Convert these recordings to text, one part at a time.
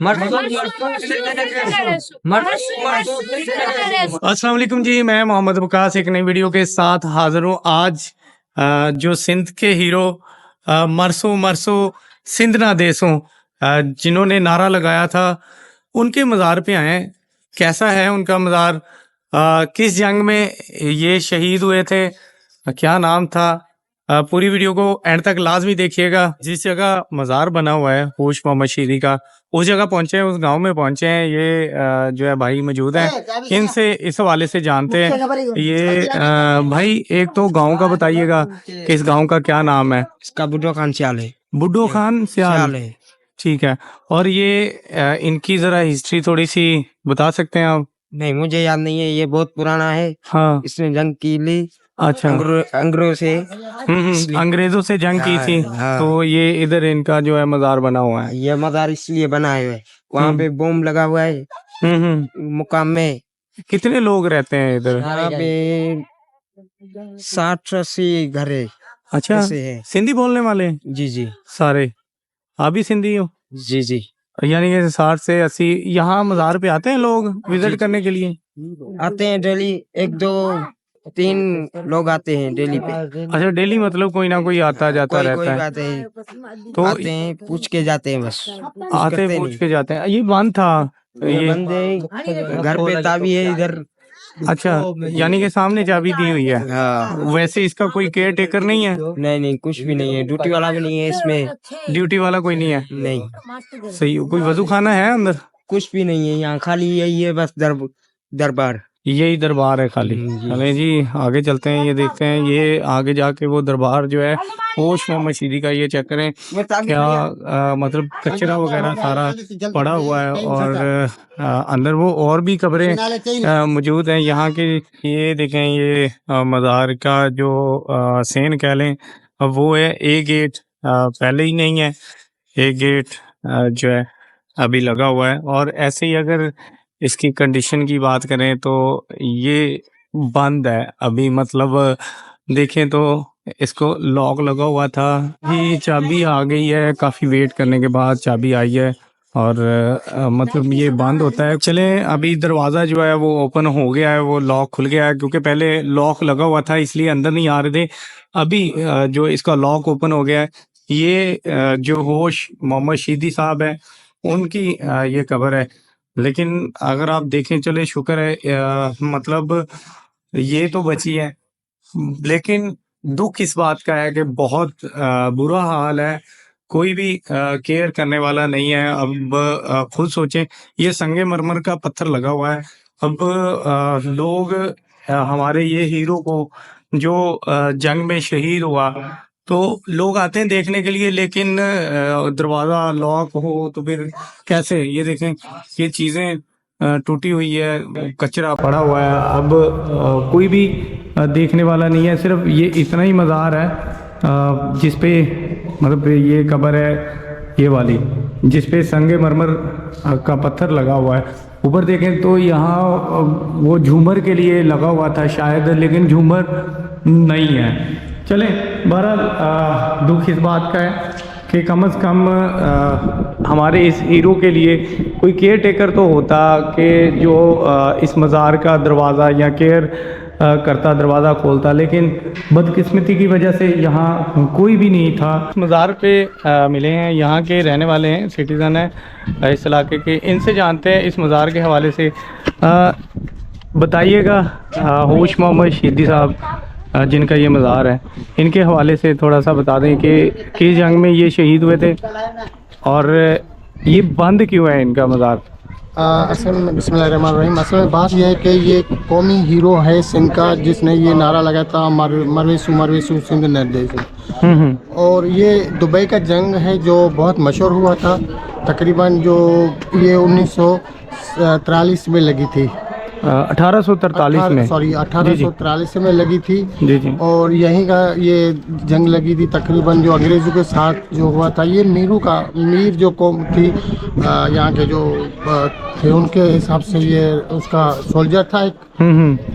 अस्सलाम वालेकुम जी, मैं मोहम्मद वकास एक नई वीडियो के साथ हाजिर हूँ। आज जो सिंध के हीरो मरसो मरसो सिंध ना देसों जिन्होंने नारा लगाया था, उनके मज़ार पे आए हैं। कैसा है उनका मज़ार, किस जंग में ये शहीद हुए थे, क्या नाम था, पूरी वीडियो को एंड तक लाजमी देखिएगा। जिस जगह मज़ार बना हुआ है होश मोहम्मद शीरी का, उस जगह पहुंचे हैं, उस गांव में पहुंचे हैं। ये जो है भाई मौजूद हैं, इनसे इस हवाले से जानते हैं। ये भाई एक तो गांव का बताइएगा कि इस गांव का क्या नाम है। इसका बुड्ढो खान सियाल है। बुड्ढो खान सियाल है। ठीक है। और ये इनकी जरा हिस्ट्री थोड़ी सी बता सकते हैं आप? नहीं, मुझे याद नहीं है, ये बहुत पुराना है। हाँ, इसने जंग की ली अच्छा, अंग्रेजों से। अंग्रेजों से जंग की थी। हाँ। तो ये इधर इनका जो है मज़ार बना हुआ है। ये मज़ार इसलिए बना है, वहाँ पे बॉम्ब लगा हुआ है मुकाम में। कितने लोग रहते हैं इधर? यहाँ पे 60-80 घर है। अच्छा, ऐसे है। सिंधी बोलने वाले? जी जी सारे आप भी सिंधी हो? जी जी। यानी कि 60 से 80 यहाँ मज़ार पे आते हैं लोग विजिट करने के लिए? आते हैं डेली, 1-2-3 लोग आते हैं डेली पे। अच्छा, डेली मतलब कोई ना कोई आता जाता कोई रहता है। आते हैं, तो आते हैं, पूछ के जाते हैं, बस आते करते पूछ नहीं। के जाते हैं। ये बंद था ये ये? बंदे घर पे चाबी है इधर। अच्छा, यानी कि सामने चाबी दी हुई है। हाँ। वैसे इसका कोई केयर टेकर नहीं है? नहीं नहीं, कुछ भी नहीं है, ड्यूटी वाला भी नहीं है इसमें। ड्यूटी वाला कोई नहीं है? नहीं, सही। कोई वजू खाना है अंदर? कुछ भी नहीं है यहाँ, खाली यही है बस दरबार। यही दरबार है खाली? जी। चले जी आगे चलते हैं, ये देखते हैं। ये आगे जाके वो दरबार जो है होश मोहम्मद शीरी का, ये चेक करें क्या मतलब कचरा वगैरह सारा पड़ा हुआ है। और अंदर वो और भी कब्रें मौजूद हैं यहाँ के। ये देखें, ये मज़ार का जो सेन कह लें, अब वो है। एक गेट पहले ही नहीं है, एक गेट जो है अभी लगा हुआ है। और ऐसे ही अगर इसकी कंडीशन की बात करें तो ये बंद है अभी। मतलब देखें तो इसको लॉक लगा हुआ था, ये चाबी आ गई है, काफ़ी वेट करने के बाद चाबी आई है। और मतलब ये बंद होता है। चले, अभी दरवाज़ा जो है वो ओपन हो गया है, वो लॉक खुल गया है, क्योंकि पहले लॉक लगा हुआ था इसलिए अंदर नहीं आ रहे थे। अभी जो इसका लॉक ओपन हो गया है, ये जो होश मोहम्मद शीरी साहब है उनकी ये कब्र है। लेकिन अगर आप देखें, चले शुक्र है, मतलब ये तो बची है। लेकिन दुख इस बात का है कि बहुत बुरा हाल है, कोई भी केयर करने वाला नहीं है। अब खुद सोचें, ये संगे मरमर का पत्थर लगा हुआ है। अब लोग हमारे ये हीरो को जो जंग में शहीद हुआ, तो लोग आते हैं देखने के लिए, लेकिन दरवाज़ा लॉक हो तो फिर कैसे? ये देखें, ये चीज़ें टूटी हुई है, कचरा पड़ा हुआ है। अब कोई भी देखने वाला नहीं है। सिर्फ ये इतना ही मज़ार है जिस पे मतलब ये कब्र है, ये वाली, जिस पे संगे मरमर का पत्थर लगा हुआ है। ऊपर देखें तो यहाँ वो झूमर के लिए लगा हुआ था शायद, लेकिन झूमर नहीं है। चलें, बहरहाल दुख इस बात का है कि कम से कम हमारे इस हीरो के लिए कोई केयर टेकर तो होता कि जो इस मज़ार का दरवाज़ा या केयर करता, दरवाज़ा खोलता। लेकिन बदकिस्मती की वजह से यहाँ कोई भी नहीं था। इस मज़ार पे मिले हैं, यहाँ के रहने वाले हैं, सिटीज़न हैं इस इलाके के। इनसे जानते हैं इस मज़ार के हवाले से। बताइएगा, होश मोहम्मद शीरी साहब जिनका ये मज़ार है, इनके हवाले से थोड़ा सा बता दें कि किस जंग में ये शहीद हुए थे और ये बंद क्यों है इनका मज़ार? असल में बिस्मिल्लाहिर्रहमानिर्रहीम, असल में बात यह है कि ये कौमी हीरो है सिंध का, जिसने ये नारा लगाया था मरवेसू सिंध निर्देश। और ये दुबई का जंग है जो बहुत मशहूर हुआ था। तकरीबन जो ये 1943 में लगी थी, 1843 में, सॉरी 1843 में लगी थी। जी जी। और यहीं का ये जंग लगी थी तकरीबन, जो अंग्रेज़ों के साथ जो हुआ था। ये मीर जो कौम थी यहाँ के जो थे, उनके हिसाब से ये उसका सोल्जर था एक,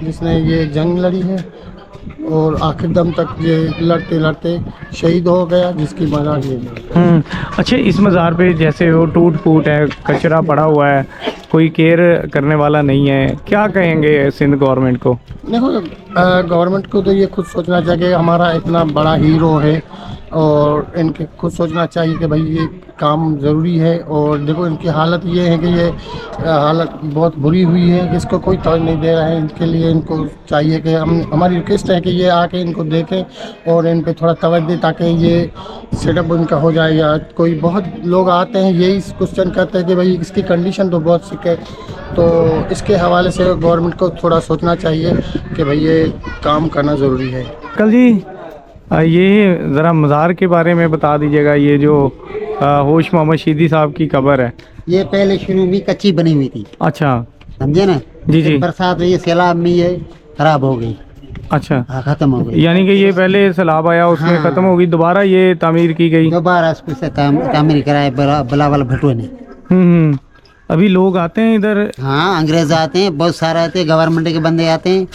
जिसने ये जंग लड़ी है। और आखिर दम तक ये लड़ते लड़ते शहीद हो गया, जिसकी मज़ार ये है। अच्छा, इस मज़ार पे जैसे वो टूट फूट है, कचरा पड़ा हुआ है, कोई केयर करने वाला नहीं है, क्या कहेंगे सिंध गवर्नमेंट को? देखो, गवर्नमेंट को तो ये खुद सोचना चाहिए कि हमारा इतना बड़ा हीरो है, और इनके खुद सोचना चाहिए कि भाई ये काम ज़रूरी है। और देखो इनकी हालत ये है कि ये हालत बहुत बुरी हुई है कि इसको कोई तवज्जो नहीं दे रहा है। इनके लिए इनको चाहिए कि हमारी रिक्वेस्ट है कि ये आके इनको देखें और इन पे थोड़ा तवज्जो दें, ताकि ये सेटअप उनका हो जाए। या कोई बहुत लोग आते हैं यही क्वेश्चन करते हैं कि भाई इसकी कंडीशन तो बहुत सिक है, तो इसके हवाले से गवर्नमेंट को थोड़ा सोचना चाहिए कि भाई ये काम करना ज़रूरी है। कल जी ये ज़रा मज़ार के बारे में बता दीजिएगा। ये जो होश मोहम्मद शीदी साहब की कब्र है, ये पहले शुरू में कच्ची बनी हुई थी, अच्छा समझे ना? जी जी, बरसात हुई, सैलाब में ये खराब हो गई, अच्छा खत्म हो गई। यानी कि ये पहले सैलाब आया, उसमें हाँ। ख़त्म हो गई, दोबारा ये तामीर की गई। दोबारा इसको से तामीर कराए बिलावल भट्टो ने। अभी लोग आते हैं इधर? हाँ, अंग्रेज आते हैं, बहुत सारे आते हैं, गवर्नमेंट के बंदे आते हैं,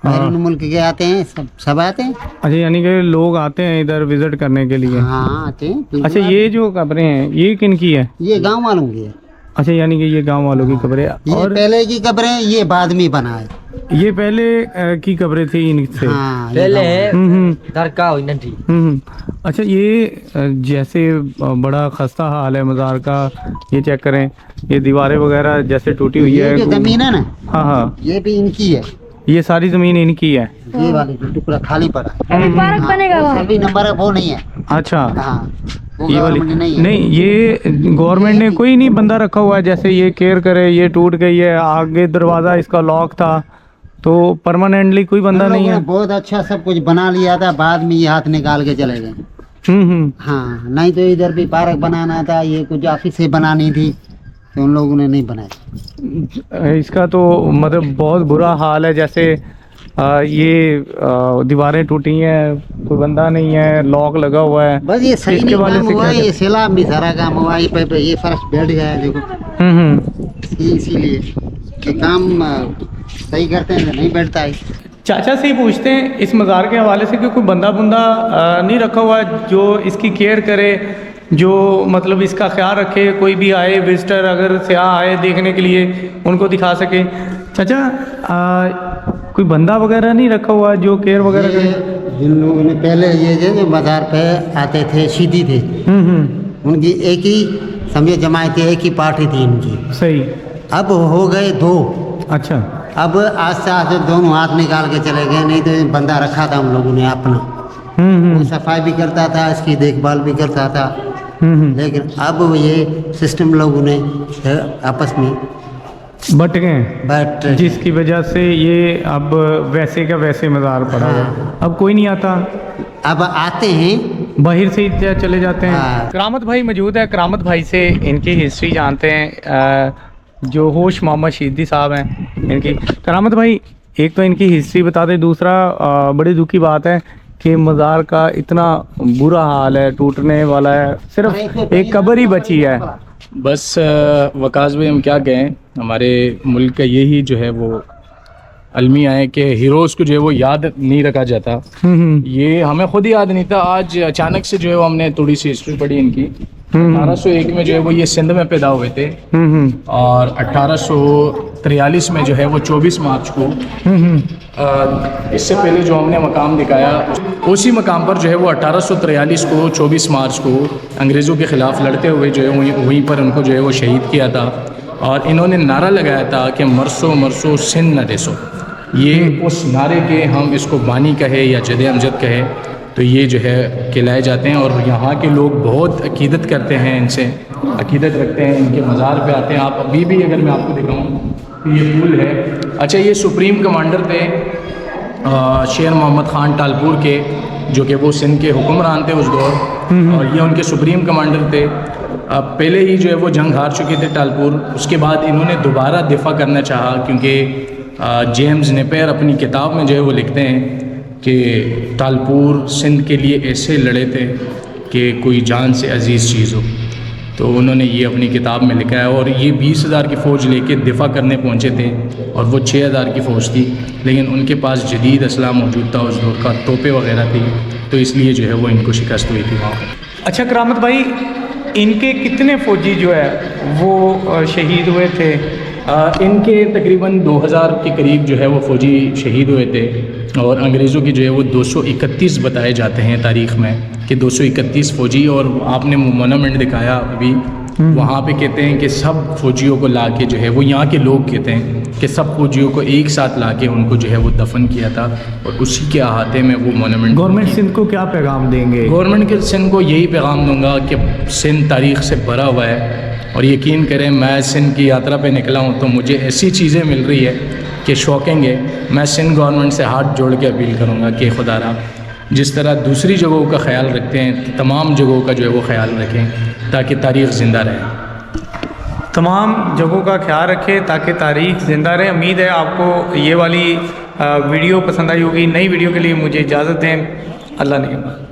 बैरून मुल्क के आते हैं, सब आते हैं। अच्छा, यानी कि लोग आते हैं इधर विजिट करने के लिए? हाँ, आते हैं। अच्छा, ये जो कब्रें हैं ये किन की है? ये गांव वालों की है। अच्छा, यानी कि ये गांव वालों की कब्रें। ये और पहले की कब्रें, ये बाद में बना है। ये पहले की कब्रें थी इनसे? हाँ, पहले दरगाह हुई ना थी। अच्छा, ये जैसे बड़ा खस्ता हाल है मज़ार का, ये चेक करें, ये दीवारें वगैरह जैसे टूटी हुई ये है। जो जमीन है ना, हाँ हाँ, ये भी इनकी है। ये सारी ज़मीन इनकी है? ये वाली जो टुकड़ा खाली पड़ा है, पार्क बनेगा वहाँ। सभी नंबर है, वो नहीं है। अच्छा, हाँ, वो ये वाली गवर्नमेंट नहीं है। नहीं, ये गवर्नमेंट ने कोई नहीं बंदा रखा हुआ है जैसे ये केयर करे? ये टूट गई है, आगे दरवाज़ा इसका लॉक था, तो परमानेंटली कोई बंदा हम नहीं लोगों है? ने बहुत अच्छा सब कुछ बना लिया था, बाद में ये हाथ निकाल के चले गए। हाँ, नहीं तो इधर भी पार्क बनाना था, ये कुछ ऑफिस बनानी थी, तो उन लोगों ने नहीं बनाया। इसका तो मतलब बहुत बुरा हाल है। जैसे ये दीवारें टूटी हैं, कोई बंदा नहीं है, लॉक लगा हुआ है। बस ये सही इसके नहीं वाले काम से हुआ, क्या ये सैलाब में सारा काम हुआ, ये फर्श बैठ गया है, देखो। इसीलिए कि काम सही करते हैं तो नहीं बैठता है। चाचा से ही पूछते हैं इस मज़ार के हवाले से कि कोई बंदा नहीं रखा हुआ जो इसकी केयर करे, जो मतलब इसका ख्याल रखे, कोई भी आए विजिटर अगर सयाह आए देखने के लिए उनको दिखा सके। चाचा, कोई बंदा वगैरह नहीं रखा हुआ जो केयर वगैरह करे? जिन लोगों ने पहले ये जो मज़ार पे आते थे, शीदी थे, उनकी एक ही समझे जमात थी, एक ही पार्टी थी इनकी। सही। अब हो गए दो। अच्छा। अब आस्ते आस्ते दोनों हाथ निकाल के चले गए, नहीं तो बंदा रखा था हम लोगों ने अपना। वो सफाई भी करता था, इसकी देखभाल भी करता था। लेकिन अब ये सिस्टम लोगों ने आपस में बट गए, जिसकी वजह से ये अब वैसे का वैसे मज़ार पड़ा है। अब कोई नहीं आता, अब आते हैं बाहर से ही चले जाते हैं। हाँ। करामत भाई मौजूद है, करामत भाई से इनकी हिस्ट्री जानते हैं। जो होश मोहम्मद शीदी साहब हैं इनकी। करामत भाई, एक तो इनकी हिस्ट्री बता दें, दूसरा बड़ी दुख की बात है कि मज़ार का इतना बुरा हाल है, टूटने वाला है, सिर्फ एक कब्र ही बची है। बस वकास भाई, हम क्या कहें, हमारे मुल्क का यही जो है वो अलमिया है कि हीरोज़ को जो है वो याद नहीं रखा जाता। ये हमें खुद ही याद नहीं था, आज अचानक से जो है वो हमने थोड़ी सी हिस्ट्री पढ़ी इनकी। 1801 में जो है वो ये सिंध में पैदा हुए थे, और 1843 में जो है वो 24 मार्च को, इससे पहले जो हमने मकाम दिखाया उसी मकाम पर जो है वो 1843 को 24 मार्च को अंग्रेज़ों के ख़िलाफ़ लड़ते हुए जो है वहीं पर उनको जो है वो शहीद किया था। और इन्होंने नारा लगाया था कि मरसो मरसो सिंध न देसो। ये उस नारे के हम इसको बानी कहे या जद अमजद कहे तो ये जो है कहलाए जाते हैं। और यहाँ के लोग बहुत अकीदत करते हैं, इनसे अकीदत रखते हैं, इनके मज़ार पे आते हैं। आप अभी भी अगर मैं आपको दिखाऊँ तो ये पुल है। अच्छा, ये सुप्रीम कमांडर थे शेर मोहम्मद ख़ान टालपुर के, जो कि वो सिंध के हुक्मरान थे उस दौर, और ये उनके सुप्रीम कमांडर थे। पहले ही जो है वो जंग हार चुके थे टालपुर। उसके बाद इन्होंने दोबारा दिफा करना चाहा, क्योंकि जेम्स नेपियर अपनी किताब में जो है वो लिखते हैं कि टालपुर सिंध के लिए ऐसे लड़े थे कि कोई जान से अजीज़ चीज़ हो। तो उन्होंने ये अपनी किताब में लिखा है। और ये 20,000 की फ़ौज लेके दिफा करने पहुँचे थे और वो 6,000 की फ़ौज थी, लेकिन उनके पास जदीद असलाह मौजूद था उस दौर का, तोपें वगैरह थी, तो इसलिए जो है वो इनको शिकस्त हुई थी वहाँ पर। अच्छा करामत भाई, इनके कितने फ़ौजी जो है वो शहीद हुए थे? इनके तकरीबन 2000 के करीब जो है वो फ़ौजी शहीद हुए थे, और अंग्रेज़ों की जो है वो 231 बताए जाते हैं तारीख़ में कि 231 फ़ौजी। और आपने मोनूमेंट दिखाया अभी, वहाँ पे कहते हैं कि सब फ़ौजियों को ला के जो है वो, यहाँ के लोग कहते हैं कि सब फ़ौजियों को एक साथ ला के उनको जो है वो दफन किया था, और उसी के अहाते में वो मोनूमेंट। गवर्नमेंट सिंध को क्या पैगाम देंगे? गवर्नमेंट के सिंध को यही पैगाम दूंगा कि सिंध तारीख़ से भरा हुआ है, और यकीन करें मैं सिंध की यात्रा पे निकला हूँ तो मुझे ऐसी चीज़ें मिल रही है कि शॉकिंग है। मैं सिंध गवर्नमेंट से हाथ जोड़ के अपील करूँगा कि खुदारा जिस तरह दूसरी जगहों का ख्याल रखते हैं, तमाम जगहों का जो है वो ख्याल रखें ताकि तारीख़ ज़िंदा रहे। तमाम जगहों का ख्याल रखें ताकि तारीख़ ज़िंदा रहे। उम्मीद है आपको ये वाली वीडियो पसंद आई होगी। नई वीडियो के लिए मुझे इजाज़त दें। अल्लाह निगहबान।